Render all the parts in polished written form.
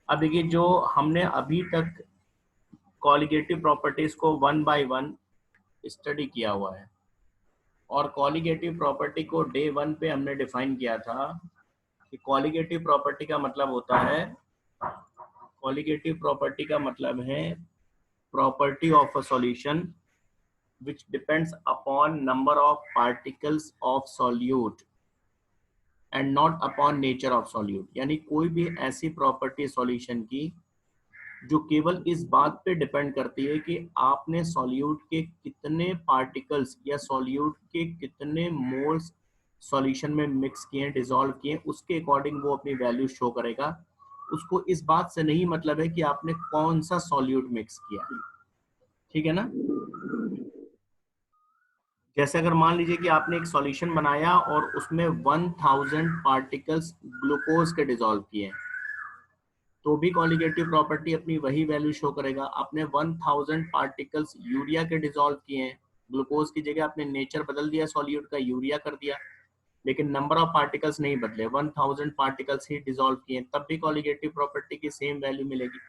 अब देखिए, जो हमने अभी तक कॉलिगेटिव प्रॉपर्टीज को वन बाय वन स्टडी किया हुआ है, और कॉलिगेटिव प्रॉपर्टी को डे वन पे हमने डिफाइन किया था कि कॉलिगेटिव प्रॉपर्टी का मतलब होता है, कॉलिगेटिव प्रॉपर्टी का मतलब है property of a solution which depends upon number of particles of solute and not upon nature of solute। यानी कोई भी ऐसी प्रॉपर्टी सॉल्यूशन की जो केवल इस बात पे डिपेंड करती है कि आपने सॉल्यूट के कितने पार्टिकल्स या सॉल्यूट के कितने मोल्स सॉल्यूशन में मिक्स किए, डिसॉल्व किए, उसके अकॉर्डिंग वो अपनी वैल्यू शो करेगा। उसको इस बात से नहीं मतलब है कि आपने कौन सा सॉल्यूट मिक्स किया। ठीक है ना? जैसे अगर मान लीजिए कि आपने एक सॉल्यूशन बनाया और उसमें 1000 पार्टिकल्स ग्लूकोज के डिसॉल्व किए, तो भी कॉलिगेटिव प्रॉपर्टी अपनी वही वैल्यू शो करेगा। आपने 1000 पार्टिकल्स यूरिया के डिसॉल्व किए हैं, ग्लूकोज की जगह आपने नेचर बदल दिया सॉल्यूट का, यूरिया कर दिया, लेकिन नंबर ऑफ पार्टिकल्स नहीं बदले, 1000 पार्टिकल्स ही डिसॉल्व किए, तब भी कॉलिगेटिव प्रॉपर्टी की सेम वैल्यू मिलेगी।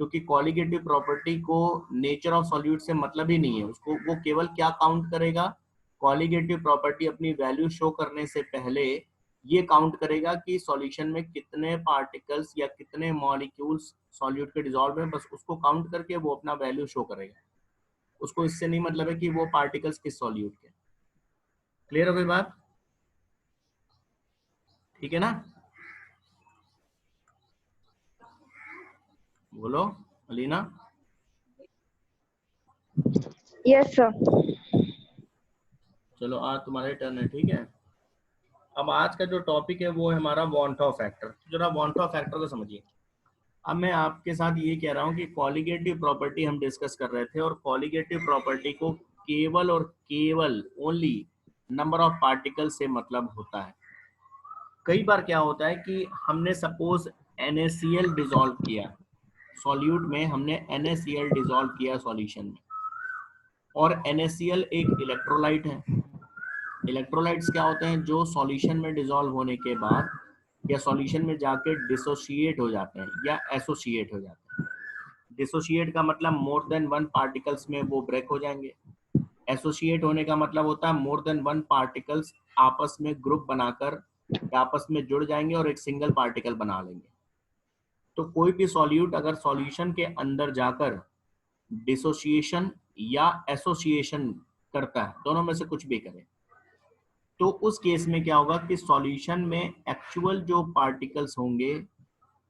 क्योंकि कॉलिगेटिव प्रॉपर्टी को नेचर ऑफ सॉल्यूट से मतलब ही नहीं है, उसको वो केवल क्या काउंट करेगा, कॉलिगेटिव प्रॉपर्टी अपनी वैल्यू शो करने से पहले ये काउंट करेगा कि सॉल्यूशन में कितने पार्टिकल्स या कितने मॉलिक्यूल्स सॉल्यूट के डिसॉल्व हैं, बस उसको काउंट करके वो अपना वैल्यू शो करेगा। उसको इससे नहीं मतलब है कि वो पार्टिकल्स किस सॉल्यूट के। क्लियर हो गई बात? ठीक है ना? बोलो अलीना। Yes sir. चलो आज तुम्हारे टर्न है। ठीक है, अब आज का जो टॉपिक है वो है हमारा वांट ऑफ फैक्टर। जरा वांट ऑफ फैक्टर को समझिए। अब मैं आपके साथ ये कह रहा हूँ कि कॉलिगेटिव प्रॉपर्टी हम डिस्कस कर रहे थे, और कॉलिगेटिव प्रॉपर्टी को केवल और केवल ओनली नंबर ऑफ पार्टिकल से मतलब होता है। कई बार क्या होता है कि हमने सपोज NaCl डिसॉल्व किया सॉल्यूट में, हमने NaCl डिसॉल्व किया सॉल्यूशन में, और NaCl एक इलेक्ट्रोलाइट है। इलेक्ट्रोलाइट्स क्या होते हैं? जो सॉल्यूशन में डिसॉल्व होने के बाद या सॉल्यूशन में जाके डिसोशिएट हो जाते हैं या एसोसिएट हो जाते हैं। डिसोशिएट का मतलब मोर देन वन पार्टिकल्स में वो ब्रेक हो जाएंगे। एसोसिएट होने का मतलब होता है मोर देन वन पार्टिकल्स आपस में ग्रुप बनाकर आपस में जुड़ जाएंगे और एक सिंगल पार्टिकल बना लेंगे। तो कोई भी सॉल्यूट अगर सॉल्यूशन के अंदर जाकर डिसोसिएशन या एसोसिएशन करता है, दोनों में से कुछ भी करे, तो उस केस में क्या होगा कि सॉल्यूशन में एक्चुअल जो पार्टिकल्स होंगे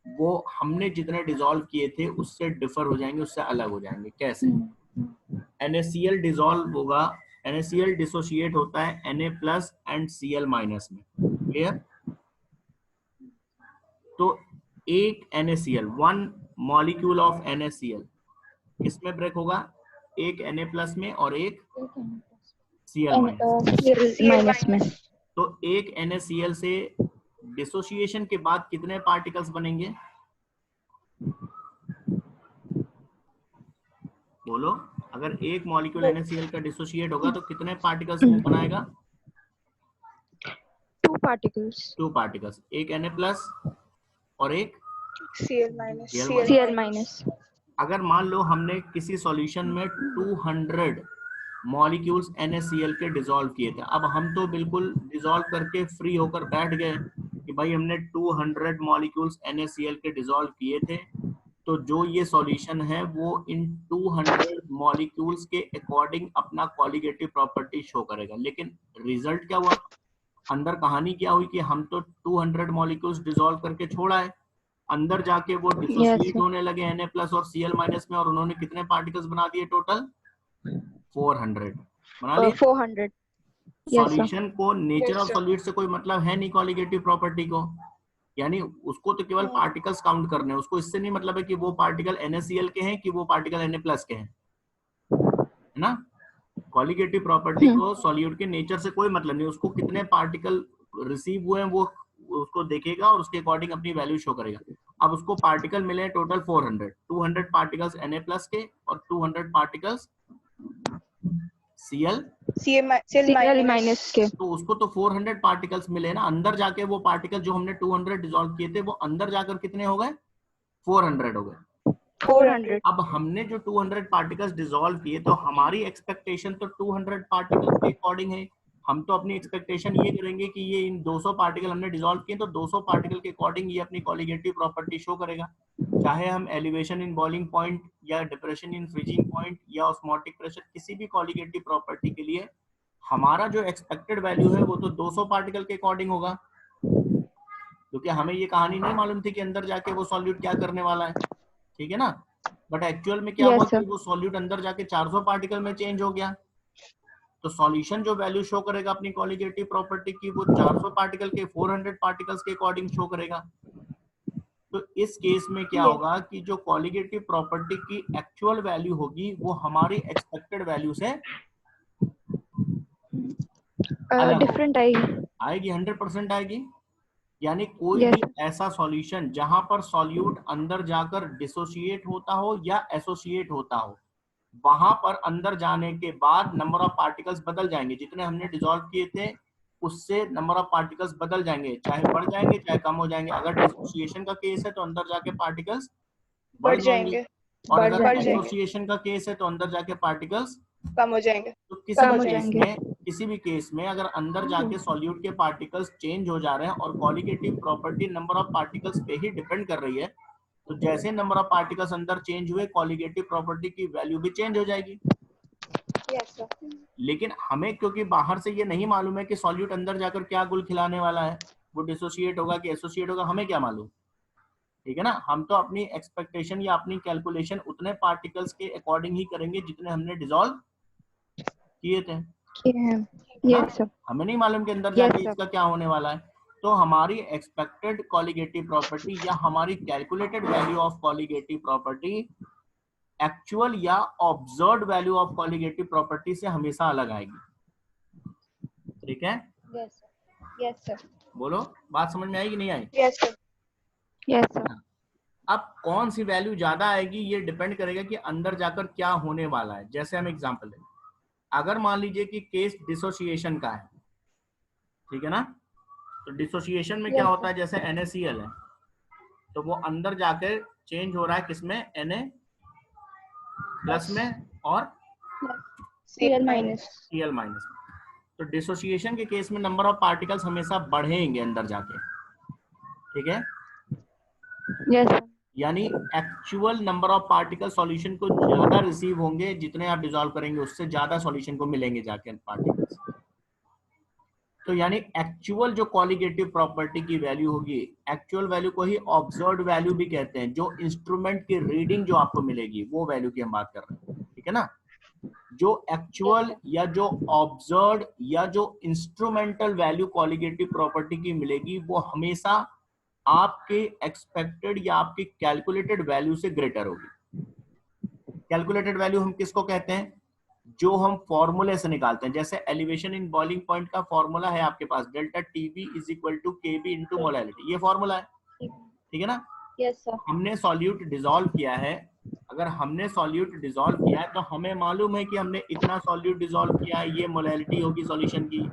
वो हमने जितने डिसॉल्व किए थे उससे डिफर हो जाएंगे, उससे अलग हो जाएंगे। कैसे? NaCl डिसॉल्व होगा, NaCl डिसोशिएट होता है Na plus and Cl minus में। क्लियर? तो एक NaCl, one molecule of NaCl किसमें ब्रेक होगा? एक Na प्लस में और एक Cl माइनस में। तो एक NaCl से डिसोसिएशन के बाद कितने पार्टिकल्स बनेंगे? बोलो, अगर एक मॉलिक्यूल NaCl का डिसोशिएट होगा तो कितने पार्टिकल्स वो बनाएगा? 2 पार्टिकल्स। 2 पार्टिकल्स, एक Na प्लस और एक Cl माइनस। अगर मान लो हमने किसी सॉल्यूशन में 200 मॉलिक्यूल्स NaCl के डिसॉल्व किए थे, अब हम तो बिल्कुल डिसॉल्व करके फ्री होकर बैठ गए कि भाई हमने 200 मॉलिक्यूल्स NaCl के डिसॉल्व किए थे, तो जो ये सॉल्यूशन है वो इन 200 मॉलिक्यूल्स के अकॉर्डिंग अपना कॉलिगेटिव प्रॉपर्टी शो करेगा। लेकिन रिजल्ट क्या हुआ? अंदर कहानी क्या हुई कि हम तो 200 मॉलिक्यूल्स डिसॉल्व करके छोड़ा है, अंदर जाके वो डिसोसिएट होने लगे Na प्लस और Cl माइनस में, और उन्होंने कितने पार्टिकल्स बना दिए? टोटल 400 बना लिए। 400। सॉल्यूशन को नेचर ऑफ सॉल्यूट से कोई मतलब है नहीं कॉलिगेटिव प्रॉपर्टी को, यानी उसको तो केवल पार्टिकल्स काउंट करने हैं, उसको इससे नहीं मतलब है कि वो पार्टिकल NaCl के हैं कि वो पार्टिकल Na प्लस के हैं, है ना? कॉलिगेटिव प्रॉपर्टी को सॉल्यूट के नेचर से कोई मतलब नहीं, उसको कितने पार्टिकल रिसीव हुए हैं वो उसको देखेगा और उसके अकॉर्डिंग अपनी वैल्यू शो करेगा। अब उसको पार्टिकल मिले हैं टोटल 400, 200 पार्टिकल्स Na प्लस के और 200 पार्टिकल्स Cl माइनस के। तो उसको तो 400 पार्टिकल्स मिले ना, अंदर जाके वो पार्टिकल जो हमने 200 डिसॉल्व किए थे वो अंदर जाकर कितने हो गए? 400 हो गए। 400। अब हमने जो 200 पार्टिकल्स डिसॉल्व किए तो हमारी एक्सपेक्टेशन तो 200 पार्टिकल्स के अकॉर्डिंग है। हम तो अपनी एक्सपेक्टेशन ये करेंगे कि ये इन 200 पार्टिकल हमने डिसॉल्व किए तो 200 पार्टिकल के अकॉर्डिंग ये अपनी कॉलिगेटिव प्रॉपर्टी शो करेगा, चाहे हम एलिवेशन इन बॉइलिंग पॉइंट या डिप्रेशन इन फ्रीजिंग पॉइंट या ऑस्मोटिक प्रेशर, किसी भी कॉलिगेटिव प्रॉपर्टी के लिए हमारा जो एक्सपेक्टेड वैल्यू है वो तो 200 पार्टिकल के अकॉर्डिंग होगा, क्योंकि हमें ये कहानी नहीं मालूम थी कि अंदर जाके वो सॉल्यूट क्या करने वाला है, ठीक है ना। बट एक्चुअल में क्या हुआ कि वो सॉल्यूट अंदर जाके 400 पार्टिकल में चेंज हो गया, तो सॉल्यूशन जो वैल्यू शो करेगा अपनी कॉलिगेटिव प्रॉपर्टी की वो 400 पार्टिकल के 400 पार्टिकल्स के अकॉर्डिंग शो करेगा। तो इस केस में क्या होगा कि जो कॉलिगेटिव प्रॉपर्टी की एक्चुअल वैल्यू होगी वो हमारी एक्सपेक्टेड वैल्यू से डिफरेंट आएगी, 100% आएगी। यानी कोई भी ऐसा सॉल्यूशन जहां पर सॉल्यूट अंदर जाकर डिसोसिएट होता हो या एसोसिएट होता हो, वहां पर अंदर जाने के बाद नंबर ऑफ पार्टिकल्स बदल जाएंगे, जितने हमने डिसॉल्व किए थे उससे नंबर ऑफ पार्टिकल्स बदल जाएंगे, चाहे बढ़ जाएंगे चाहे कम हो जाएंगे। अगर डिसोसिएशन का केस है तो अंदर जाके पार्टिकल्स बढ़ जाएंगे, और अगर एसोसिएशन का केस है तो अंदर जाके पार्टिकल्स कम हो जाएंगे। तो किसी भी केस में अगर अंदर जाके सॉल्यूट के पार्टिकल्स चेंज हो जा रहे हैं और colligative property number of particles पे ही डिपेंड कर रही है, तो जैसे नंबर ऑफ पार्टिकल्स अंदर चेंज हुए कॉलिगेटिव प्रॉपर्टी की वैल्यू भी चेंज हो जाएगी। लेकिन हमें क्योंकि बाहर से ये नहीं मालूम है कि सॉल्यूट अंदर जाकर क्या गुल खिलाने वाला है, वो डिसोसिएट होगा कि एसोसिएट होगा, हमें क्या मालूम, ठीक है ना। हम तो अपनी एक्सपेक्टेशन या अपनी कैलकुलेशन उतने पार्टिकल्स के अकॉर्डिंग ही करेंगे जितने हमने डिसॉल्व किए थे। हमें नहीं मालूम कि अंदर जाके इसका क्या होने वाला है। तो हमारी एक्सपेक्टेड कॉलिगेटिव प्रॉपर्टी या हमारी calculated value of colligative property actual या observed value of colligative property से हमेशा अलग आएगी, ठीक है। Yes sir. बोलो, बात समझ में आई कि नहीं आई? Yes sir. Yes sir. अब कौन सी वैल्यू ज्यादा आएगी ये डिपेंड करेगा कि अंदर जाकर क्या होने वाला है। जैसे हम एग्जांपल लें, अगर मान लीजिए कि केस डिसोसिएशन का है, ठीक है ना, तो डिसोसिएशन में क्या होता है, जैसे NaCl है तो वो अंदर जाकर चेंज हो रहा है किसमें, Na प्लस में और Cl माइनस में। तो डिसोसिएशन के केस में नंबर ऑफ पार्टिकल्स हमेशा बढ़ेंगे अंदर जाके, ठीक है। यस। यानी actual number of particle solution को ज्यादा रिसीव होंगे, जितने आप डिसॉल्व करेंगे उससे ज्यादा सॉल्यूशन को मिलेंगे जाके पार्टिकल्स। तो यानी एक्चुअल जो कॉलिगेटिव प्रॉपर्टी की वैल्यू होगी, एक्चुअल वैल्यू को ही ऑब्जर्व्ड वैल्यू भी कहते हैं, जो इंस्ट्रूमेंट की रीडिंग जो आपको मिलेगी वो वैल्यू की हम बात कर रहे हैं, ठीक है ना। जो एक्चुअल या जो ऑब्जर्व्ड या जो इंस्ट्रूमेंटल वैल्यू कॉलिगेटिव प्रॉपर्टी की मिलेगी वो हमेशा आपके एक्सपेक्टेड या आपकी कैलकुलेटेड वैल्यू से ग्रेटर होगी। कैलकुलेटेड वैल्यू हम किसको कहते हैं, जो हम फॉर्मूले से निकालते हैं। जैसे एलिवेशन इन बॉइलिंग पॉइंट का फॉर्मूला है आपके पास, delta TB is equal to KB into molality, ये फॉर्मूला है, ठीक है ना। Yes sir. हमने सॉल्यूट डिसॉल्व किया है, अगर हमने सॉल्यूट डिसॉल्व किया है तो हमें मालूम है कि हमने इतना सॉल्यूट डिसॉल्व किया है, ये मोलैलिटी होगी सॉल्यूशन की,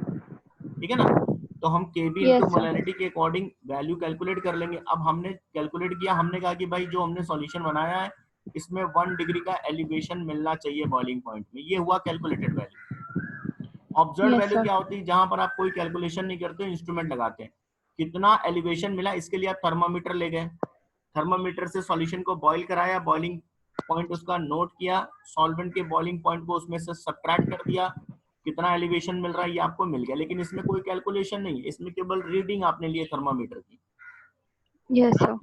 ठीक है ना। तो हम केबी इंटू मोलैलिटी के अकॉर्डिंग वैल्यू कैलकुलेट कर लेंगे। अब हमने कैलकुलेट किया, हमने कहा कि भाई जो हमने सॉल्यूशन बनाया है इसमें 1 डिग्री का एलिवेशन मिलना चाहिए बॉइलिंग पॉइंट में, ये हुआ कैलकुलेटेड वैल्यू। ऑब्जर्व्ड वैल्यू क्या होती है, जहां पर आप कोई कैलकुलेशन नहीं करते, इंस्ट्रूमेंट लगाते हैं, कितना एलिवेशन मिला इसके लिए आप थर्मामीटर ले गए, थर्मामीटर से सॉल्यूशन को बॉईल कराया, बॉइलिंग पॉइंट उसका नोट किया, सॉल्वेंट के बॉइलिंग पॉइंट को उसमें से सब्ट्रैक्ट कर दिया, कितना एलिवेशन मिल रहा है ये आपको मिल गया। लेकिन इसमें कोई कैलकुलेशन नहीं है, इसमें केवल रीडिंग आपने लिए थर्मामीटर की। Yes sir.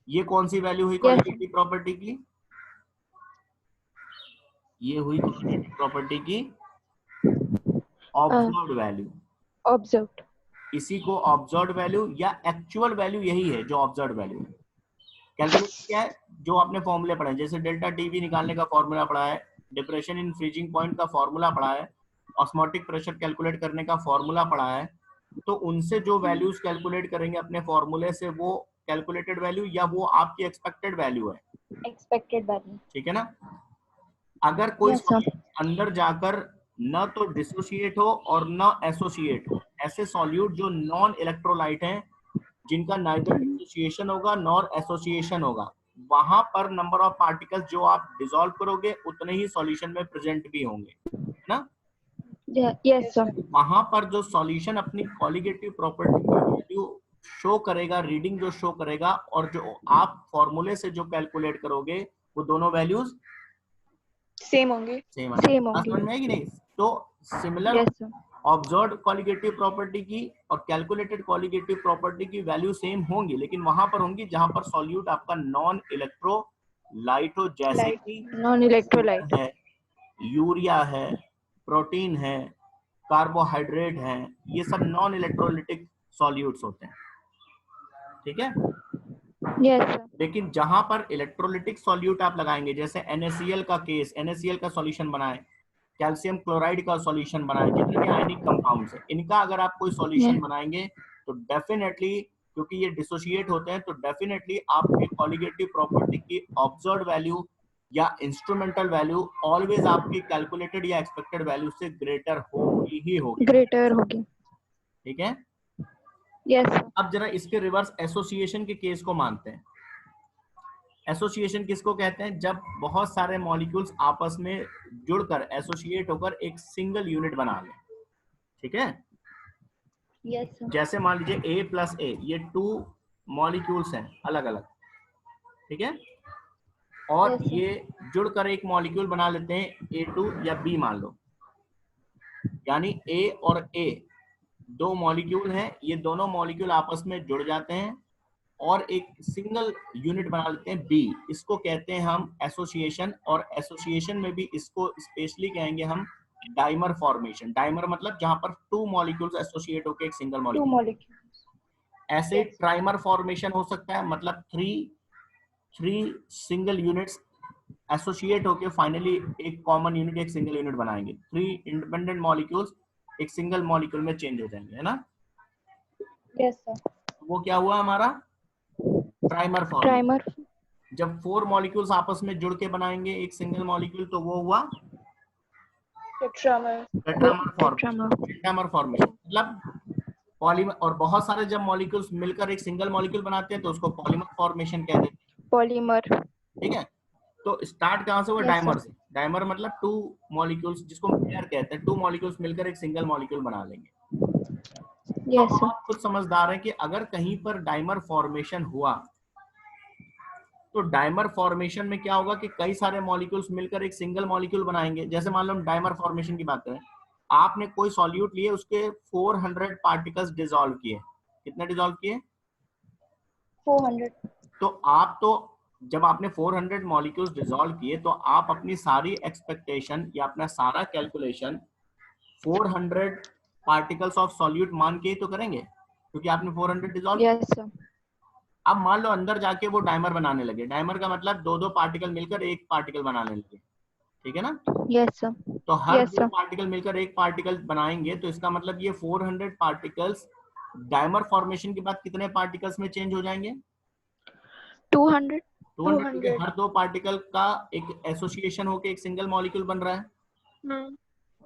ये कौन सी वैल्यू हुई कॉलिगेटिव प्रॉपर्टी की, ये हुई कॉलिगेटिव प्रॉपर्टी की ऑब्जर्व्ड वैल्यू। ऑब्जर्व्ड, इसी को ऑब्जर्व्ड वैल्यू या एक्चुअल वैल्यू यही है जो ऑब्जर्व्ड वैल्यू है। कैलकुलेशन क्या है, जो आपने फॉर्मूले पढ़े, जैसे डेल्टा टीवी निकालने का फॉर्मूला पढ़ा है, डिप्रेशन इन फ्रीजिंग पॉइंट का फॉर्मूला पढ़ा है, ऑस्मोटिक प्रेशर कैलकुलेट करने का फॉर्मूला पढ़ा है, तो उनसे जो वैल्यूज कैलकुलेट करेंगे अपने फॉर्मूले से वो कैलकुलेटेड वैल्यू या वो आपकी एक्सपेक्टेड वैल्यू है, एक्सपेक्टेड वैल्यू, ठीक है ना। अगर कोई अंदर जाकर न तो डिसोसिएट हो और न एसोसिएट हो, ऐसे सॉल्यूट जो नॉन इलेक्ट्रोलाइट हैं, जिनका नाइदर डिसोसिएशन होगा नॉर एसोसिएशन होगा, वहां पर नंबर ऑफ पार्टिकल्स जो आप डिसॉल्व करोगे उतने ही सॉल्यूशन में प्रेजेंट भी होंगे, है ना। Yes, sir. वहां पर जो सॉल्यूशन अपनी कॉलिगेटिव प्रॉपर्टी की वैल्यू शो करेगा, रीडिंग जो शो करेगा, और जो आप फॉर्मूले से जो कैलकुलेट करोगे वो दोनों वैल्यूज सेम होंगे। सेम Same समझ होंगी। में आएगी नहीं। तो similar Yes, sir. Observed colligative property की और कैलकुलेटेड कॉलिगेटिव प्रॉपर्टी की वैल्यू सेम होंगी, लेकिन वहां पर होंगी जहां पर सॉल्यूट आपका नॉन इलेक्ट्रोलाइट हो, जैसे Light. कि Non-electrolyte. है, यूरिया है, प्रोटीन है, कार्बोहाइड्रेट है, ये सब नॉन इलेक्ट्रोलिटिक सॉल्यूट्स होते हैं, ठीक है। Yes, sir. लेकिन जहां पर इलेक्ट्रोलिटिक सॉल्यूट आप लगाएंगे, जैसे NaCl का केस, NaCl का सॉल्यूशन बनाए, कैल्शियम क्लोराइड का सॉल्यूशन बनाए, जितने भी आयनिक कंपाउंड्स हैं, इनका अगर आप कोई सॉल्यूशन Yeah. बनाएंगे तो डेफिनेटली, क्योंकि ये डिसोशिएट होते हैं, तो डेफिनेटली आपके कॉलिगेटिव प्रॉपर्टी की ऑब्जर्व्ड वैल्यू या इंस्ट्रूमेंटल वैल्यू ऑलवेज आपकी कैलकुलेटेड या एक्सपेक्टेड वैल्यू से ग्रेटर होगी ही होगी, Greater होगी। ठीक है। Yes, sir. अब जरा इसके रिवर्स एसोसिएशन के केस को मानते हैं। एसोसिएशन किसको कहते हैं? जब बहुत सारे मॉलिक्यूल्स आपस में जुड़कर एसोसिएट होकर एक सिंगल यूनिट बना लें, ठीक है। Yes, sir. जैसे मान लीजिए A+A, ये 2 मॉलिक्यूल्स हैं अलग अलग, ठीक है, और Yes, sir. ये जुड़कर एक मॉलिक्यूल बना लेते हैं A2 या B मान लो, यानी A और A 2 मॉलिक्यूल हैं, ये दोनों मॉलिक्यूल आपस में जुड़ जाते हैं और एक सिंगल यूनिट बना लेते हैं बी। इसको कहते हैं हम एसोसिएशन, और एसोसिएशन में भी इसको स्पेशली कहेंगे हम डाइमर फॉर्मेशन। डाइमर मतलब जहां पर 2 मॉलिक्यूल्स एसोसिएट होकर एक सिंगल Two मॉलिक्यूल। molecules. ऐसे Yes. ट्राइमर फॉर्मेशन हो सकता है, मतलब थ्री सिंगल यूनिट्स एसोसिएट होकर फाइनली एक कॉमन यूनिट, एक सिंगल यूनिट बनाएंगे। 3 इंडिपेंडेंट मॉलिक्यूल्स एक सिंगल मॉलिक्यूल में चेंज हो जाएंगे, है ना। Yes, sir. वो क्या हुआ हमारा ट्राइमर फॉर्मेशन। Primer. जब 4 मॉलिक्यूल्स आपस में जुड़ के बनाएंगे एक सिंगल मॉलिक्यूल, तो वो हुआ Tetramer. Tetramer formation. Tetramer. Tetramer formation मतलब पॉलीमर, और बहुत सारे जब मॉलिक्यूल्स मिलकर एक सिंगल मॉलिक्यूल बनाते हैं तो उसको पॉलीमर फॉर्मेशन कहते हैं, Polymer. ठीक है। तो स्टार्ट कहां से हुआ? Yes, dimer sir. से। डाइमर मतलब 2 मॉलिक्यूल्स, जिसको हम पेयर कहते हैं, 2 मॉलिक्यूल्स मिलकर एक सिंगल मॉलिक्यूल बना लेंगे। Yes, तो sir. आप खुद समझदार हैं कि अगर कहीं पर डाइमर फॉर्मेशन हुआ तो डाइमर फॉर्मेशन में क्या होगा कि कई सारे मॉलिक्यूल्स मिलकर एक सिंगल मॉलिक्यूल बनाएंगे। जैसे मान लो हम डाइमर फॉर्मेशन की बात करें, आपने कोई सॉल्यूट लिए, उसके 400 पार्टिकल्स डिसॉल्व किए। कितने डिसॉल्व किए? 400. तो आप तो जब आपने 400 मॉलिक्यूल्स डिसॉल्व किए तो आप अपनी सारी एक्सपेक्टेशन या अपना सारा कैलकुलेशन 400 पार्टिकल्स ऑफ सॉल्यूट मान के ही तो करेंगे, क्योंकि आपने 400 डिसॉल्व। Yes, sir. अब मान लो अंदर जाके वो डाइमर बनाने लगे। डाइमर का मतलब 2-2 पार्टिकल मिलकर एक पार्टिकल बनाने लगे, ठीक है ना। Yes, sir. तो हर Yes, 2 sir. पार्टिकल मिलकर एक पार्टिकल बनाएंगे, तो इसका मतलब ये 400 पार्टिकल्स डाइमर फॉर्मेशन के बाद कितने पार्टिकल्स में चेंज हो जाएंगे? 200. 200, क्योंकि 200. हर 2 पार्टिकल का एक एसोसिएशन होकर एक सिंगल मॉलिक्यूल बन रहा है। तो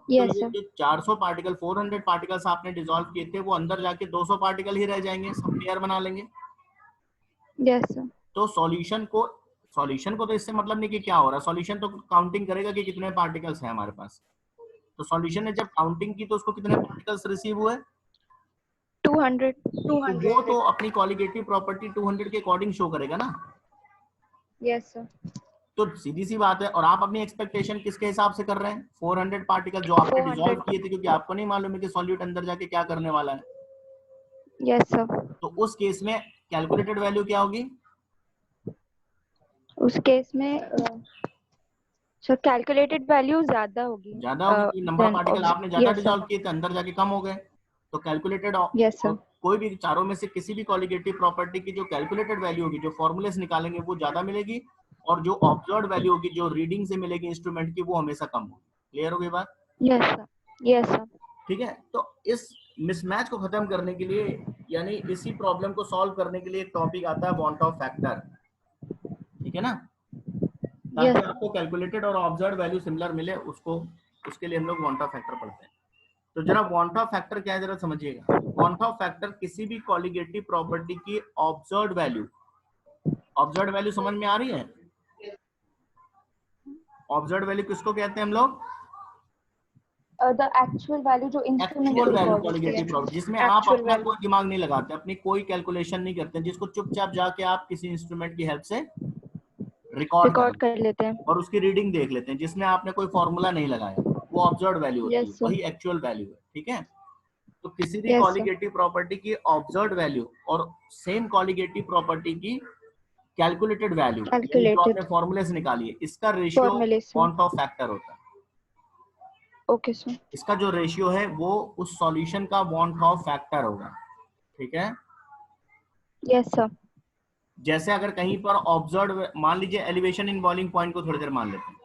Yes, ये sir. जो 400 पार्टिकल, 400 पार्टिकल्स आपने डिसॉल्व किए थे, वो अंदर जाके 200 पार्टिकल ही रह जाएंगे, सब पेयर बना लेंगे। Yes, sir. तो सॉल्यूशन को तो इससे मतलब नहीं कि क्या हो रहा है, सॉल्यूशन तो काउंटिंग करेगा कि कितने पार्टिकल्स हैं हमारे पास। तो सॉल्यूशन ने जब काउंटिंग की तो उसको कितने पार्टिकल्स रिसीव हुए? 200. तो वो तो अपनी कॉलिगेटिव प्रॉपर्टी 200 के अकॉर्डिंग शो करेगा ना। Yes, sir. तो सीधी सी बात है। और आप अपनी एक्सपेक्टेशन किसके हिसाब से कर रहे हैं? 400 पार्टिकल जो आपने 400. डिसॉल्व किए थे, क्योंकि आपको नहीं मालूम है कि सॉल्यूट अंदर जाके क्या करने वाला है। Yes, sir. तो उस केस में कैलकुलेटेड वैल्यू क्या होगी? उस केस में सर कैलकुलेटेड वैल्यू ज्यादा होगी। ज्यादा होगी, नंबर ऑफ पार्टिकल आपने ज्यादा Yes, sir. डिसॉल्व किए थे, अंदर जाके कम हो गए। तो कैलकुलेटेड Yes, sir. कोई भी चारों में से किसी भी कॉलिगेटिव प्रॉपर्टी की जो कैलकुलेटेड वैल्यू होगी, जो फॉर्मूले से निकालेंगे, वो ज्यादा मिलेगी, और जो ऑब्जर्व्ड वैल्यू होगी, जो रीडिंग से मिलेगी इंस्ट्रूमेंट की, वो हमेशा कम होगी। क्लियर हो गई बात? Yes, sir. Yes, sir. ठीक है। तो इस मिसमैच को खत्म करने के लिए, यानी इसी प्रॉब्लम को सॉल्व करने के लिए एक टॉपिक आता है वांट ऑफ फैक्टर, ठीक है ना, ताकि Yes. आपको कैलकुलेटेड और ऑब्जर्व्ड वैल्यू सिमिलर मिले, उसके लिए हम लोग वांट ऑफ फैक्टर पढ़ते हैं। तो जरा वांट ऑफ फैक्टर क्या है जरा समझिएगा। वांट ऑफ फैक्टर किसी भी कॉलिगेटिव प्रॉपर्टी की ऑब्जर्व्ड वैल्यू ऑब्जर्व वैल्यू समझ में आ रही है? ऑब्जर्व वैल्यू किसको कहते हैं हम लोग? द एक्चुअल वैल्यू जो इंस्ट्रूमेंट एक्चुअल वैल्यू रिकॉर्ड होती कॉलिगेटिव है, प्रॉपर्टी, जिसमें आप एक्चुअल अपना वैल्यू कोई दिमाग नहीं लगाते, अपनी कोई कैलकुलेशन नहीं करते, जिसको चुपचाप जाके आप किसी इंस्ट्रूमेंट की हेल्प से रिकॉर्ड रिकॉर्ड कर कर लेते हैं। और उसकी रीडिंग देख लेते हैं, जिसमें आपने कोई फॉर्मूला नहीं लगाया, वो ऑब्जर्व वैल्यू होती है, यस सर, वही एक्चुअल वैल्यू है। ठीक है, तो किसी भी यस सर, कॉलिगेटिव प्रॉपर्टी की ऑब्जर्व वैल्यू और सेम कॉलिगेटिव प्रॉपर्टी की कैलकुलेटेड वैल्यू, यानी जो आपने कैलकुलेटेड फॉर्मूले से निकाली है, इसका रेशियो फॉर्मूले से। पॉइंट ऑफ फैक्टर होता है। ओके सर, इसका जो रेशियो है वो उस सॉल्यूशन का पॉइंट ऑफ फैक्टर होगा। ठीक है, यस सर, जैसे अगर कहीं पर ऑब्जर्व, मान लीजिए एलिवेशन इन बॉइलिंग पॉइंट को थोड़ी देर मान लेते हैं,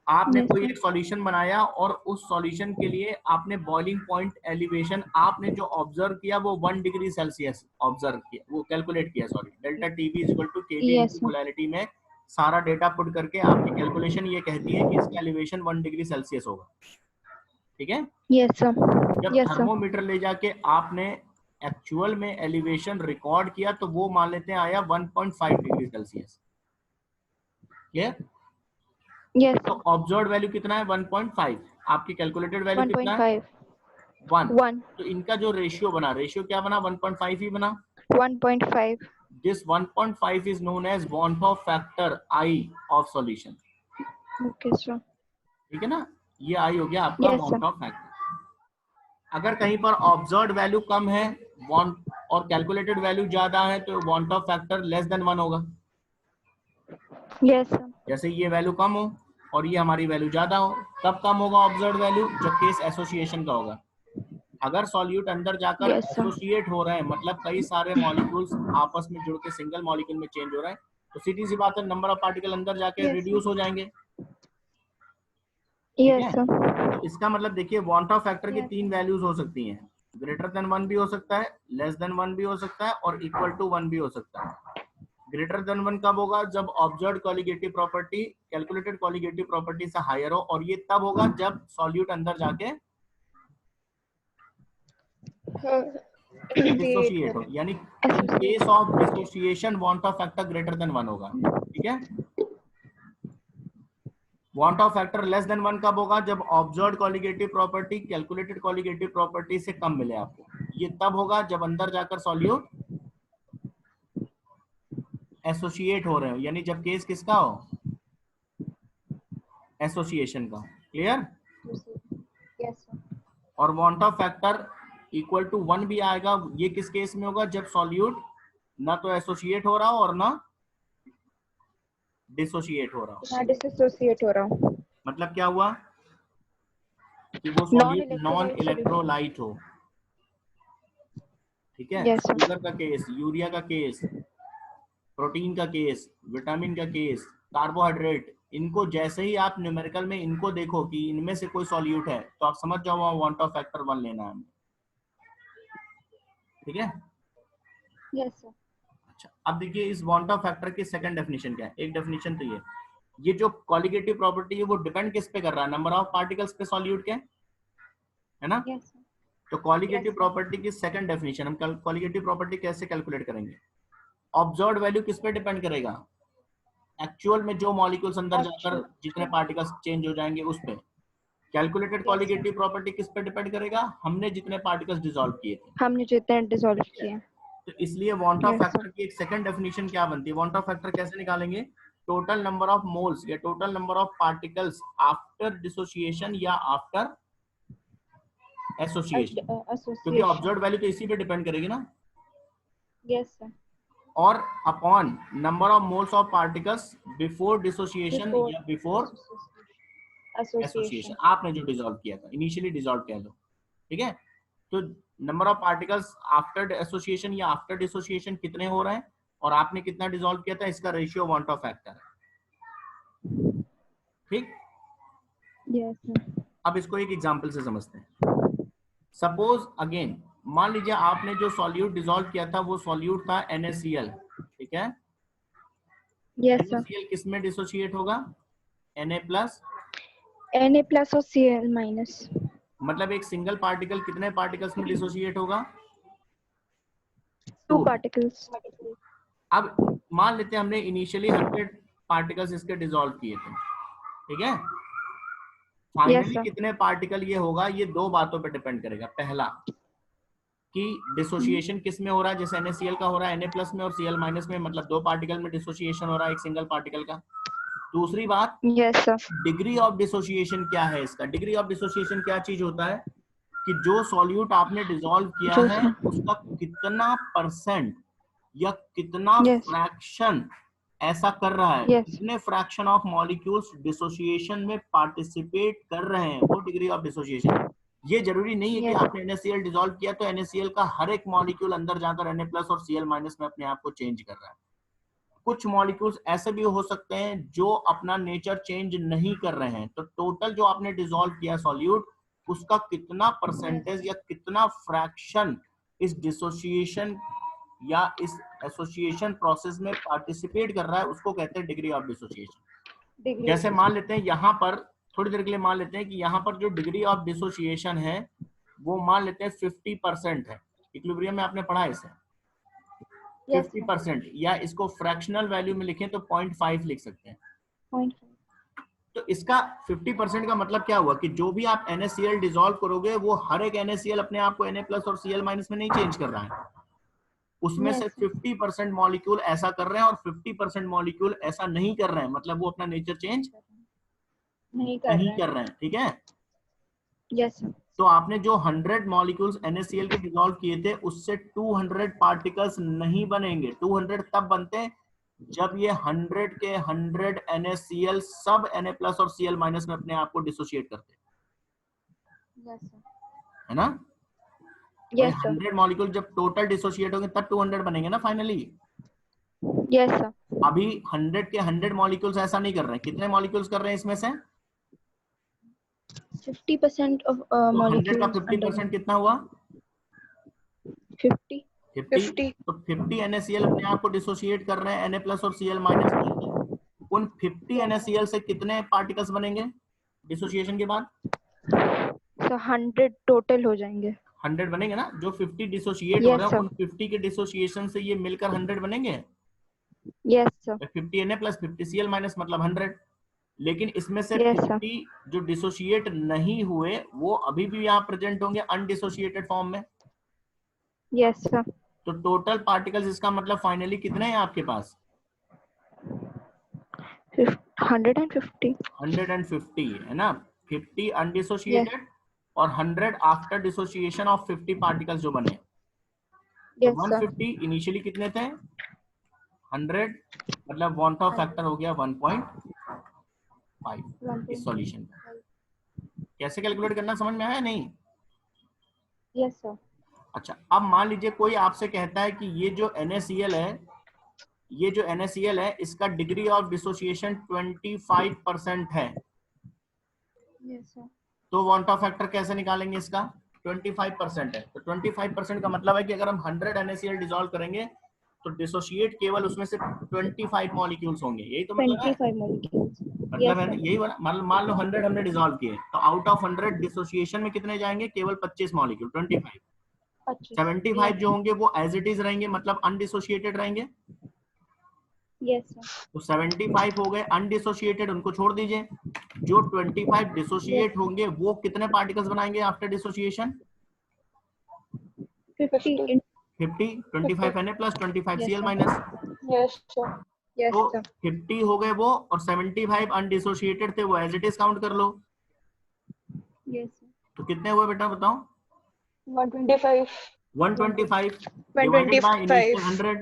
आपने यस कोई सर, एक सॉल्यूशन बनाया और उस सॉल्यूशन के लिए आपने बॉइलिंग पॉइंट एलिवेशन आपने जो ऑब्जर्व किया वो 1 डिग्री सेल्सियस ऑब्जर्व किया, वो कैलकुलेट किया, sorry, delta TV is equal to KV yes into sir, molarity में सारा डेटा पुट करके आपकी कैलकुलेशन ये कहती है कि इसका एलिवेशन 1 डिग्री सेल्सियस होगा। ठीक है, यस सर, जब यस सर, थर्मोमीटर ले जाके आपने एक्चुअल में एलिवेशन रिकॉर्ड किया तो वो मान लेते हैं आया 1.5 डिग्री सेल्सियस। क्लियर? यस तो सर, ऑब्जर्व वैल्यू कितना है? 1.5। आपकी कैलकुलेटेड वैल्यू कितना है? 1.5 1। 1 तो इनका जो रेशियो बना, रेशियो क्या बना? 1.5 ही बना। 1.5 this 1.5 is known as van't Hoff factor I of solution. Okay sir, ठीक है ना, ये आई हो गया आपका yes van't sir, Hoff factor. अगर कहीं पर ऑब्जर्व वैल्यू कम है बॉन्ड और कैलकुलेटेड वैल्यू ज्यादा है तो bond Hoff factor less than 1 होगा। यस सर, जैसे ये वैल्यू कम हो और ये हमारी वैल्यू ज्यादा हो, कब कम होगा ऑब्जर्व वैल्यू? जब केस एसोसिएशन का होगा। अगर सॉल्यूट अंदर जाकर यस सर, एसोसिएट हो रहे हैं, मतलब कई सारे मॉलिक्यूल्स आपस में जुड़ के सिंगल मॉलिक्यूल में चेंज हो रहे हैं, तो सीधी सी बात है नंबर ऑफ पार्टिकल अंदर जाके यस रिड्यूस सर, हो जाएंगे। ठीक यस है, सर, तो इसका मतलब देखिए बॉन्ड ऑफ फैक्टर की यस 3 वैल्यूज हो सकती हैं, ग्रेटर देन 1 भी हो सकता है, लेस देन 1 भी हो सकता है और इक्वल टू 1 भी हो सकता है। ग्रेटर देन 1 कब होगा? जब observed colligative property calculated colligative property से हायर हो, और ये तब होगा जब सॉल्यूट अंदर जाके डिसोसिएट हो, यानी in case of dissociation bond Hoff factor greater than 1 होगा। ठीक है, bond Hoff factor less than 1 कब होगा? जब observed colligative property calculated colligative property से कम मिले आपको, ये तब होगा जब अंदर जाकर सॉल्यूट एसोसिएट हो रहे हो, यानी जब केस किसका हो? एसोसिएशन का। क्लियर? यस सर, और van't Hoff factor equal to 1 भी आएगा, ये किस केस में होगा? जब सॉल्यूट ना तो एसोसिएट हो रहा हो और ना डिसोसिएट हो रहा हो। मैं डिसोसिएट हो रहा हूँ, मतलब क्या हुआ कि वो non solute non electrolyte solution. Electrolyte हो। ठीक है, यस सर, शुगर का केस, यूरिया का केस, प्रोटीन का केस, विटामिन का केस, कार्बोहाइड्रेट, इनको जैसे ही आप न्यूमेरिकल में इनको देखो कि इनमें से कोई सॉल्यूट है तो आप समझ जाओ वहां बॉन्ड ऑफ फैक्टर 1 लेना है हमें। ठीक है, यस सर, अच्छा अब देखिए इस बॉन्ड ऑफ फैक्टर की सेकंड डेफिनेशन क्या है? एक डेफिनेशन तो ये जो कॉलिगेटिव प्रॉपर्टी है वो डिपेंड किस पे कर रहा है? नंबर ऑफ पार्टिकल्स पे सॉल्यूट के, है ना? यस सर, तो कॉलिगेटिव प्रॉपर्टी की सेकंड डेफिनेशन, हम कॉलिगेटिव प्रॉपर्टी कैसे कैलकुलेट करेंगे? ऑब्जर्व्ड वैल्यू किस पे डिपेंड करेगा? एक्चुअल में जो मॉलिक्यूल्स अंदर जाकर जितने पार्टिकल्स चेंज हो जाएंगे उस पे। कैलकुलेटेड कॉलिगेटिव प्रॉपर्टी किस पे डिपेंड करेगा? हमने जितने पार्टिकल्स डिसॉल्व किए थे। हमने जितने डिसॉल्व किए। तो इसलिए bond of yes sir, factor की एक सेकंड डेफिनेशन क्या बनती है? बॉन्ड ऑफ फैक्टर कैसे निकालेंगे? टोटल नंबर ऑफ मोल्स या total number of particles after dissociation या आफ्टर एसोसिएशन, क्योंकि एसोसिएशन। ऑब्जर्व्ड वैल्यू तो इसी पे डिपेंड करेगी ना। यस सर, और upon number of moles of particles before dissociation before या बिफोर एसोसिएशन। एसोसिएशन, आपने जो डिसॉल्व किया था, इनिशियली डिसॉल्व किया लो। ठीक है, तो number of particles after association या आफ्टर डिसोसिएशन कितने हो रहे हैं और आपने कितना डिसॉल्व किया था, इसका रेशियो बॉन्ड ऑफ फैक्टर है। ठीक, यस सर, अब इसको एक एग्जांपल से समझते हैं। सपोज अगेन मान लीजिए आपने जो सॉल्यूट डिसॉल्व किया था वो सॉल्यूट था NaCl। ठीक है, यस सर, NaCl किस में डिसोसिएट होगा? Na प्लस, Na+ और Cl-। मतलब एक सिंगल पार्टिकल कितने पार्टिकल्स में डिसोसिएट होगा? 2 particles। अब मान लेते हैं हमने इनिशियली 100 पार्टिकल्स इसके डिसॉल्व किए थे, ठीक है। Finally sir. कितने पार्टिकल ये होगा, ये दो बातों पे डिपेंड करेगा। पहला कि डिसोसिएशन किस में हो रहा है, जैसे NaCl का हो रहा है Na+ में और Cl- में, मतलब दो पार्टिकल में डिसोसिएशन हो रहा है एक सिंगल पार्टिकल का। दूसरी बात, Yes sir. Degree of dissociation क्या है इसका। डिग्री ऑफ डिसोसिएशन क्या चीज होता है कि जो सॉल्यूट आपने डिसॉल्व किया Yes, है sir. उसका कितना परसेंट या कितना Yes. फ्रैक्शन ऐसा कर रहा है, Yes. कितने फ्रैक्शन ऑफ मॉलिक्यूल्स डिसोसिएशन में पार्टिसिपेट कर रहे हैं, वो डिग्री ऑफ डिसोसिएशन। ये जरूरी नहीं है कि Yes. आपने NaCl डिसॉल्व किया तो NaCl का हर एक मॉलिक्यूल अंदर जाकर Na+ और Cl- में अपने आप को चेंज कर रहा है। कुछ मॉलिक्यूल्स ऐसे भी हो सकते हैं जो अपना नेचर चेंज नहीं कर रहे हैं। तो टोटल जो आपने डिसॉल्व किया सॉल्यूट, उसका कितना परसेंटेज या कितना फ्रैक्शन इस डिसोसिएशन या इस एसोसिएशन प्रोसेस में पार्टिसिपेट कर रहा है, उसको कहते हैं डिग्री ऑफ डिसोसिएशन। जैसे मान लेते हैं यहाँ पर, थोड़ी देर के लिए मान लेते हैं कि यहाँ पर जो डिग्री ऑफ डिसोसिएशन है वो मान लेते हैं 50% है। इक्विलिब्रियम में आपने पढ़ा है इसे, Yes, sir. 50%, या इसको फ्रैक्शनल वैल्यू में लिखें तो 0.5 लिख सकते हैं। 0.5. तो इसका 50% का मतलब क्या हुआ कि जो भी आप NaCl डिसॉल्व करोगे वो हर एक NaCl अपने आप को Na+ और Cl- में नहीं चेंज कर रहा है। उसमें Yes, से sir. 50% मॉलिक्यूल ऐसा कर रहे हैं और 50% मॉलिक्यूल ऐसा नहीं कर रहे हैं, मतलब वो अपना नेचर चेंज नहीं कर नहीं रहा है. कर रहे हैं, ठीक है। Yes sir. तो आपने जो 100 मॉलिक्यूल्स NaCl के डिसॉल्व किए थे उससे 200 पार्टिकल्स नहीं बनेंगे। 200 तब बनते हैं जब ये 100 के 100 NaCl सब Na+ और Cl- में अपने आप को डिसोशिएट करते हैं, Yes sir. है ना। Yes sir. 100 मॉलिक्यूल जब टोटल डिसोशिएट होंगे तब 200 बनेंगे ना फाइनली। Yes sir. अभी 100 के 100 मॉलिक्यूल्स ऐसा नहीं कर रहे हैं। कितने मॉलिक्यूल्स कर रहे हैं इसमें से? 50% of तो 100 का molecules 50% कितना हुआ? 50. 50। तो 50 NaCl अपने आप को डिसोशिएट कर रहे हैं Na+ और Cl- उन 50 NaCl से कितने पार्टिकल्स बनेंगे डिसोसिएशन के बाद? So 100 total हो जाएंगे. 100 बनेंगे ना। जो 50 डिसोशिएट हो Yes रहे हैं sir. उन 50 के डिसोसिएशन से ये मिलकर 100 बनेंगे। Yes sir. 50 Na+ 50 Cl- मतलब 100। लेकिन इसमें से Yes sir. 50 जो डिसोशिएट नहीं हुए वो अभी भी यहाँ प्रेजेंट होंगे अनडिसोशिएटेड फॉर्म में। Yes sir. तो टोटल पार्टिकल्स इसका मतलब फाइनली कितने हैं आपके पास? 150. 150 है ना। 50 Yes. अनडिसोशिएटेड और 100 आफ्टर डिसोसिएशन ऑफ 50 पार्टिकल्स जो बने। तो Yes sir. 150 इनिशियली कितने थे? 100, मतलब वन ऑफ फैक्टर हो गया 1.5 इस सॉल्यूशन का। कैसे कैलकुलेट करना समझ में आया नहीं? Yes sir. अच्छा, अब मान लीजिए कोई आपसे कहता है कि ये जो NaCl है, ये जो NaCl है इसका डिग्री ऑफ डिसोसिएशन 25% है। Yes sir. तो वांट ऑफ फैक्टर कैसे निकालेंगे इसका? 25% है। तो 25% का मतलब है कि अगर हम 100 NaCl डिसॉल्व करेंगे तो डिसोशिएट केवल उसमें से 25 मॉलिक्यूल्स होंगे। यही तो मतलब है। 25 molecules. मतलब Yes है ना, sir. यही मान लो 100 हमने डिसॉल्व किए तो आउट ऑफ 100 डिसोसिएशन में कितने जाएंगे? केवल 25 मॉलिक्यूल, 25। 75 जो होंगे वो एज इट इज रहेंगे, मतलब अनडिसोशिएटेड रहेंगे। Yes sir. तो 75 हो गए अनडिसोशिएटेड, उनको छोड़ दीजिए। जो 25 डिसोशिएट होंगे वो कितने पार्टिकल्स बनाएंगे after dissociation? 50 in 50। 25 Na+ 25 Yes, Cl-। Yes, sir. yes तो sir. 50 हो गए वो और 75 अनडिसोशिएटेड थे, वो एज इट इज काउंट कर लो। Yes sir. तो कितने हुए बेटा बताओ? 125. 125 डिवाइडेड बाय 125. इनिशियल 100,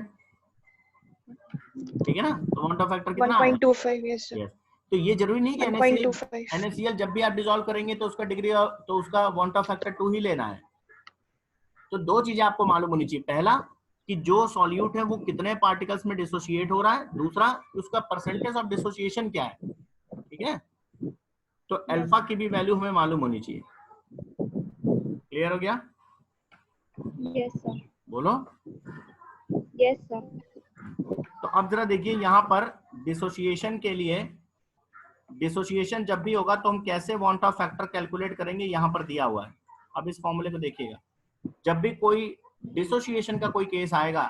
ठीक है ना। तो वांट ऑफ फैक्टर कितना आया? 1.25. Yes, sir. Yes. तो ये जरूरी नहीं कि NaCl 1.25. जब भी आप डिसॉल्व करेंगे तो उसका डिग्री तो उसका वांट ऑफ फैक्टर 2 ही लेना है। तो दो चीजें आपको मालूम होनी चाहिए। पहला कि जो सॉल्यूट है वो कितने पार्टिकल्स में डिसोशिएट हो रहा है। दूसरा उसका परसेंटेज ऑफ डिसोसिएशन क्या है, ठीक है। तो अल्फा की भी वैल्यू हमें मालूम होनी चाहिए। क्लियर हो गया? Yes sir. बोलो। Yes sir. तो अब जरा देखिए यहाँ पर डिसोसिएशन के लिए, डिसोसिएशन जब भी होगा तो हम कैसे वांट ऑफ फैक्टर कैलकुलेट करेंगे, यहाँ पर दिया हुआ है। अब इस फॉर्मूले को देखिएगा। जब भी कोई डिसोसिएशन का कोई केस आएगा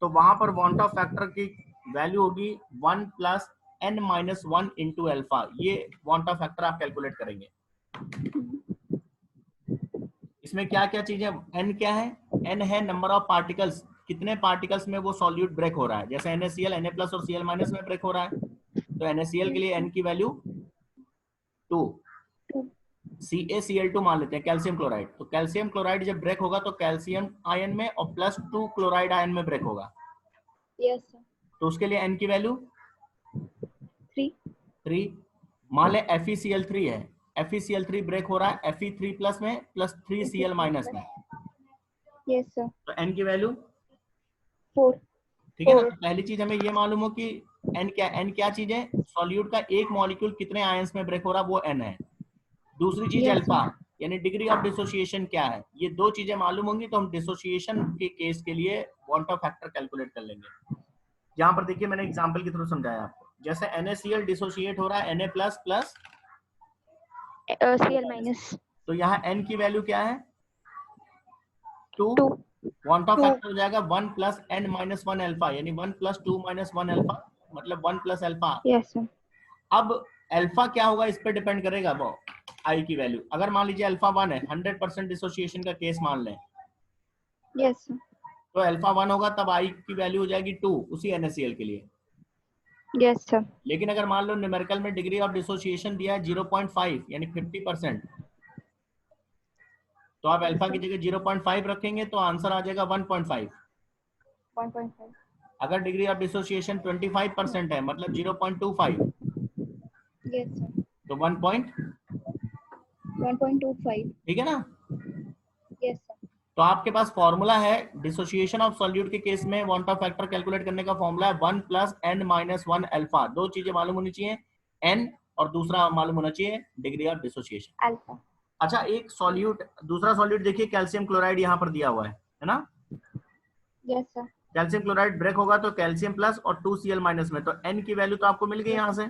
तो वहां पर वांट ऑफ फैक्टर की वैल्यू होगी 1 plus n minus 1 into alpha. ये वांट ऑफ फैक्टर आप कैलकुलेट करेंगे। इसमें क्या क्या चीजें, n क्या है, n है नंबर ऑफ पार्टिकल्स, कितने पार्टिकल्स में वो सॉल्यूट ब्रेक हो रहा है। जैसे NaCl Na प्लस और Cl माइनस में ब्रेक हो रहा है, तो NaCl के लिए n की वैल्यू 2, CaCl2 मान लेते हैं, कैल्शियम क्लोराइड। तो कैल्शियम क्लोराइड जब ब्रेक होगा तो कैल्शियम आयन में और प्लस 2 क्लोराइड आयन में ब्रेक होगा। Yes, sir. तो उसके लिए n की वैल्यू 3. मान ले FeCl3 है, FeCl3 ब्रेक हो रहा है Fe3 प्लस में प्लस 3Cl माइनस में, Yes, sir. तो n की वैल्यू 4. ठीक है ना। 4. तो पहली चीज हमें ये मालूम हो कि n क्या चीज है, सॉल्यूट का एक मॉलिक्यूल कितने आयंस में ब्रेक हो रहा है, वो n है। दूसरी चीज Yes, अल्फा, यानी डिग्री ऑफ डिसोसिएशन क्या है। ये दो चीजें मालूम होंगी तो हम डिसोसिएशन के केस के लिए वांट ऑफ फैक्टर कैलकुलेट कर लेंगे। यहाँ पर देखिए मैंने एग्जांपल के थ्रू समझाया आपको। जैसे NaCl डिसोसिएट हो रहा है Na plus plus Cl minus. तो यहाँ n की वैल्यू क्या है 2, 2. Van't of 2. फैक्टर हो जाएगा 1 प्लस n माइनस 1 अल्फा, यानी 1 प्लस 2 माइनस 1 अल्फा, मतलब 1 प्लस अल्फा। Yes, sir. अब अल्फा क्या होगा इस पे डिपेंड करेगा वो आई की वैल्यू। अगर मान लीजिए अल्फा 1 है, 100% डिसोसिएशन का केस मान लें, Yes, sir. तो अल्फा 1 होगा तब आई की वैल्यू हो जाएगी 2 उसी NaCl के लिए। Yes, sir. लेकिन अगर मान लो न्यूमेरिकल में डिग्री ऑफ डिसोसिएशन दिया है 0.5 यानी 50%, तो आप अल्फा की जगह 0.5 रखेंगे तो आंसर आ जाएगा 1.5। 1.5. अगर डिग्री ऑफ डिसोसिएशन 25% है मतलब 0.25, Yes, sir. तो 1. 1.25. ठीक है ना। Yes, sir. तो आपके पास फॉर्मूला है डिसोसिएशन ऑफ सॉल्यूट के केस में वांट ऑफ फैक्टर कैलकुलेट करने का फॉर्मूला है 1 प्लस n माइनस 1 अल्फा। दो चीजें मालूम होनी चाहिए, n और दूसरा मालूम होना चाहिए डिग्री ऑफ डिसोसिएशन। Alpha. अच्छा एक सॉल्यूट, दूसरा सॉल्यूट देखिए कैल्शियम क्लोराइड यहाँ पर दिया हुआ है ना। Yes, sir. Calcium chloride break होगा तो कैल्शियम प्लस और 2Cl माइनस में, तो n की वैल्यू तो आपको मिल गई यहाँ से।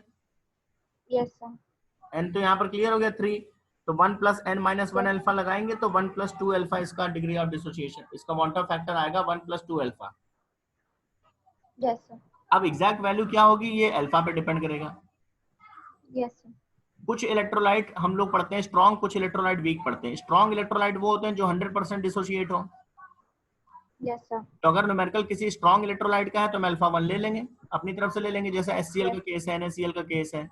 Yes, sir. n तो यहाँ पर क्लियर हो गया 3, तो 1 प्लस n माइनस 1 अल्फा लगाएंगे तो 1 प्लस 2 अल्फा इसका डिग्री ऑफ डिसोसिएशन, इसका वांट ऑफ फैक्टर आएगा 1 प्लस 2 अल्फा। Yes, sir. अब एग्जैक्ट वैल्यू क्या होगी ये अल्फा पे डिपेंड करेगा। Yes, sir. कुछ इलेक्ट्रोलाइट हम लोग पढ़ते हैं स्ट्रॉन्ग, कुछ इलेक्ट्रोलाइट वीक पढ़ते हैं। स्ट्रॉन्ग इलेक्ट्रोलाइट वो होते हैं जो 100% डिसोसिएट हो। Yes, sir. तो अगर न्यूमेरिकल किसी स्ट्रॉन्ग इलेक्ट्रोलाइट का है तो हम अल्फा 1 ले लेंगे, अपनी तरफ से ले लेंगे, जैसे HCl का केस है, NaCl का केस है,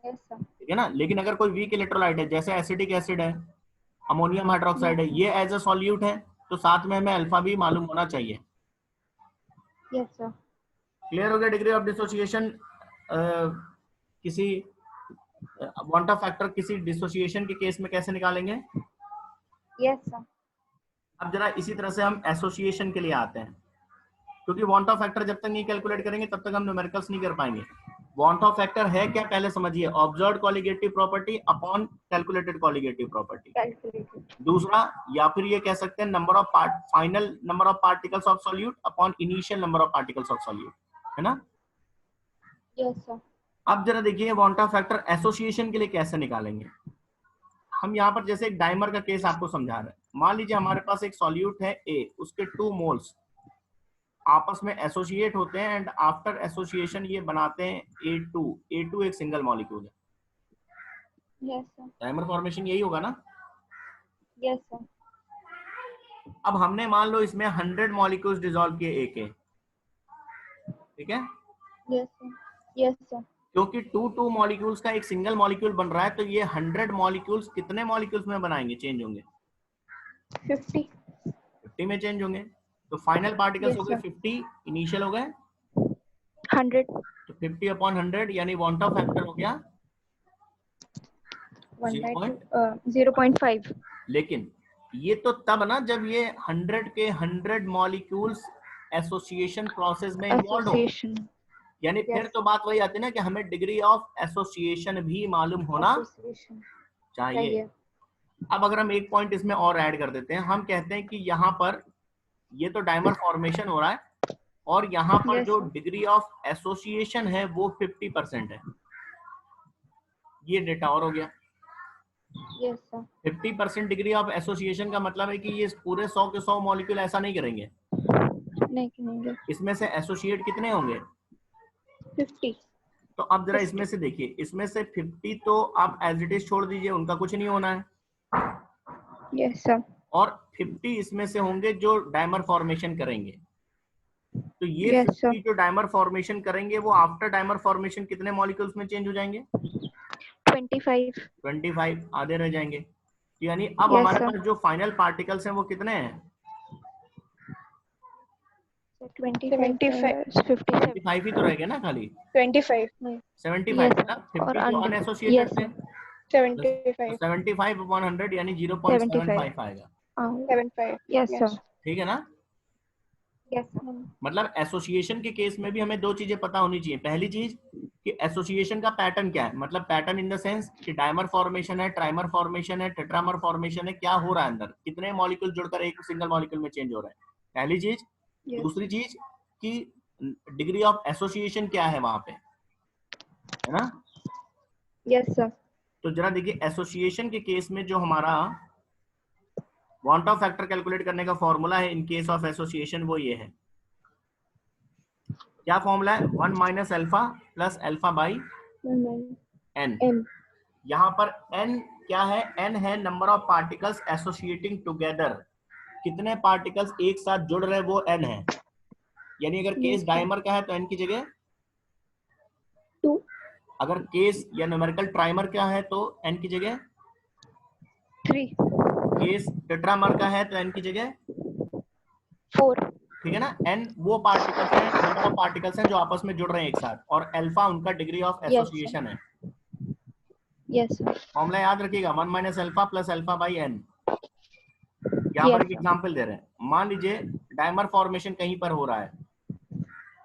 Yes, sir. ठीक है ना। लेकिन अगर कोई वीक इलेक्ट्रोलाइट है जैसे एसिटिक एसिड है, अमोनियम हाइड्रोक्साइड है, ये एज अ सॉल्यूट है, तो साथ में हमें अल्फा भी मालूम होना चाहिए। Yes, sir. क्लियर हो गया डिग्री ऑफ डिसोसिएशन किसी वांट ऑफ फैक्टर किसी डिसोसिएशन के केस में कैसे निकालेंगे। Yes, sir. अब जरा इसी तरह से हम एसोसिएशन के लिए आते हैं, क्योंकि वांट ऑफ फैक्टर जब तक नहीं कैलकुलेट करेंगे तब तक हम न्यूमेरिकल्स नहीं कर पाएंगे। वांट ऑफ फैक्टर है क्या पहले समझिए, observed colligative property upon calculated colligative property. Calculated. दूसरा या फिर ये कह सकते हैं number of final number of particles of solute upon initial number of particles of solute, है ना। Yes, sir. अब जरा देखिए वांट ऑफ फैक्टर एसोसिएशन के लिए कैसे निकालेंगे। हम यहाँ पर जैसे एक डाइमर का केस आपको समझा रहे हैं। मान लीजिए हमारे पास एक सॉल्यूट है A, उसके 2 मोल्स आपस में एसोसिएट होते हैं एंड आफ्टर एसोसिएशन ये बनाते हैं A2 एक सिंगल मॉलिक्यूल है। Yes, sir. डाइमर फॉर्मेशन यही होगा ना। Yes, sir. अब हमने मान लो इसमें 100 मॉलिक्यूल्स डिसॉल्व किए A के, ठीक है। Yes, sir. Yes, sir. क्योंकि 2 मॉलिक्यूल्स का एक सिंगल मॉलिक्यूल बन रहा है तो ये 100 मॉलिक्यूल्स कितने मॉलिक्यूल्स में बनाएंगे, चेंज होंगे 50. 50 में चेंज होंगे। तो फाइनल पार्टिकल्स Yes, हो गए sir. 50, इनिशियल हो गए 100. तो 50 अपॉन 100 यानी वांट ऑफ फैक्टर हो गया 0.5. लेकिन ये तो तब ना जब ये 100 के 100 मॉलिक्यूल्स एसोसिएशन प्रोसेस में इन्वॉल्व हो, Association. यानी फिर Yes. तो बात वही आती है ना कि हमें डिग्री ऑफ एसोसिएशन भी मालूम होना Association. चाहिए। अब अगर हम एक पॉइंट इसमें और ऐड कर देते हैं, हम कहते हैं कि यहाँ पर ये तो डाइमर फॉर्मेशन हो रहा है और यहाँ पर Yes, जो sir. डिग्री ऑफ एसोसिएशन है वो 50% है। ये डेटा और हो गया। Yes, sir. 50% degree of association का मतलब है कि ये पूरे 100 के 100 मॉलिक्यूल ऐसा नहीं करेंगे, नहीं करेंगे। इसमें से एसोसिएट कितने होंगे? 50. तो अब जरा इसमें से देखिए, इसमें से 50 तो आप एज इट इज छोड़ दीजिए, उनका कुछ नहीं होना है, यस सर। और 50 इसमें से होंगे जो डायमर फॉर्मेशन करेंगे। तो ये Yes, 50 sir. जो डायमर फॉर्मेशन करेंगे वो आफ्टर डायमर फॉर्मेशन कितने मॉलिक्यूल्स में चेंज हो जाएंगे? 25. 25, आधे रह जाएंगे। तो यानी अब Yes, हमारे sir. पास जो फाइनल पार्टिकल्स हैं वो कितने हैं? 25 57. 25 ही तो रहेगा ना खाली, 25. 75 Yes, ना, sir. 50 और तो under. अनएसोसिएटेड Yes, थे, sir. 75. 75 अपॉन 100 यानी 75. 0.75 आएगा। 75. Yes, sir. ठीक है ना? Yes, sir. मतलब एसोसिएशन के केस में भी हमें दो चीजें पता होनी चाहिए। पहली चीज कि एसोसिएशन का पैटर्न क्या है, मतलब पैटर्न इन द सेंस कि डायमर फॉर्मेशन है, ट्राइमर फॉर्मेशन है, टेट्रामर फॉर्मेशन है, क्या हो रहा है अंदर, कितने मॉलिक्यूल जुड़कर एक सिंगल मॉलिक्यूल में चेंज हो रहा है, पहली चीज। Yes. दूसरी चीज कि डिग्री ऑफ एसोसिएशन क्या है वहां पे, है ना? Yes, sir. तो जरा देखिए, एसोसिएशन के केस में जो हमारा वांट ऑफ फैक्टर कैलकुलेट करने का फॉर्मूला है इन केस ऑफ एसोसिएशन वो ये है। क्या फॉर्मूला है? 1 minus alpha plus alpha by N. M. यहाँ पर n क्या है? n है number of particles associating together, कितने पार्टिकल्स एक साथ जुड़ रहे वो n है। यानी अगर केस Yes, डायमर का है तो n की जगह 2. अगर केस या न्यूमेरिकल ट्राइमर का है तो n की जगह 3. केस टेट्रामर का है तो n की जगह 4. ठीक है ना? n वो पार्टिकल्स हैं, नंबर ऑफ पार्टिकल्स हैं जो आपस में जुड़ रहे हैं एक साथ, और अल्फा उनका डिग्री ऑफ Yes, एसोसिएशन है। Yes, sir. फॉर्मूला याद रखिएगा, 1 minus alpha plus alpha by N. यहाँ पर Yes, एक sir. एग्जांपल दे रहे हैं, मान लीजिए डायमर फॉर्मेशन कहीं पर हो रहा है,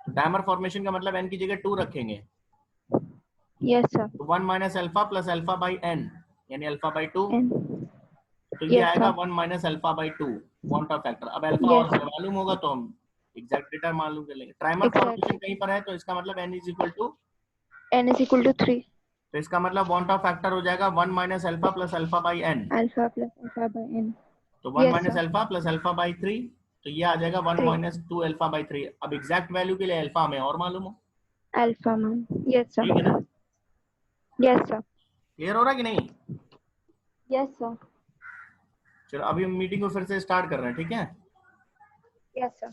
डायमर फॉर्मेशन का मतलब n की जगह 2 रखेंगे, Yes, sir. तो 1 minus alpha plus alpha by N यानी अल्फा बाई 2, M. तो ये Yes, आएगा sir. 1 minus alpha by 2 van't Hoff factor. अब अल्फा और Yes, हमें sir. मालूम होगा तो हम एग्जैक्ट डेटा मालूम कर लेंगे। Trimer formation Exactly. कहीं पर है तो इसका मतलब n is equal to, N is equal to 3. तो इसका मतलब वांट ऑफ फैक्टर हो जाएगा 1 minus alpha plus alpha by N, Alpha plus alpha by N. तो 1 Yes, minus sir. Alpha plus alpha by 3, तो ये आ जाएगा 1 3. Minus 2 alpha by 3। अब एग्जैक्ट वैल्यू के लिए अल्फा हमें और मालूम हो, Alpha man. Yes, sir. ठीक है ना? Yes, sir. क्लियर हो रहा है कि नहीं? Yes, sir. चलो अभी हम मीटिंग को फिर से स्टार्ट कर रहे हैं, ठीक है? Yes, sir.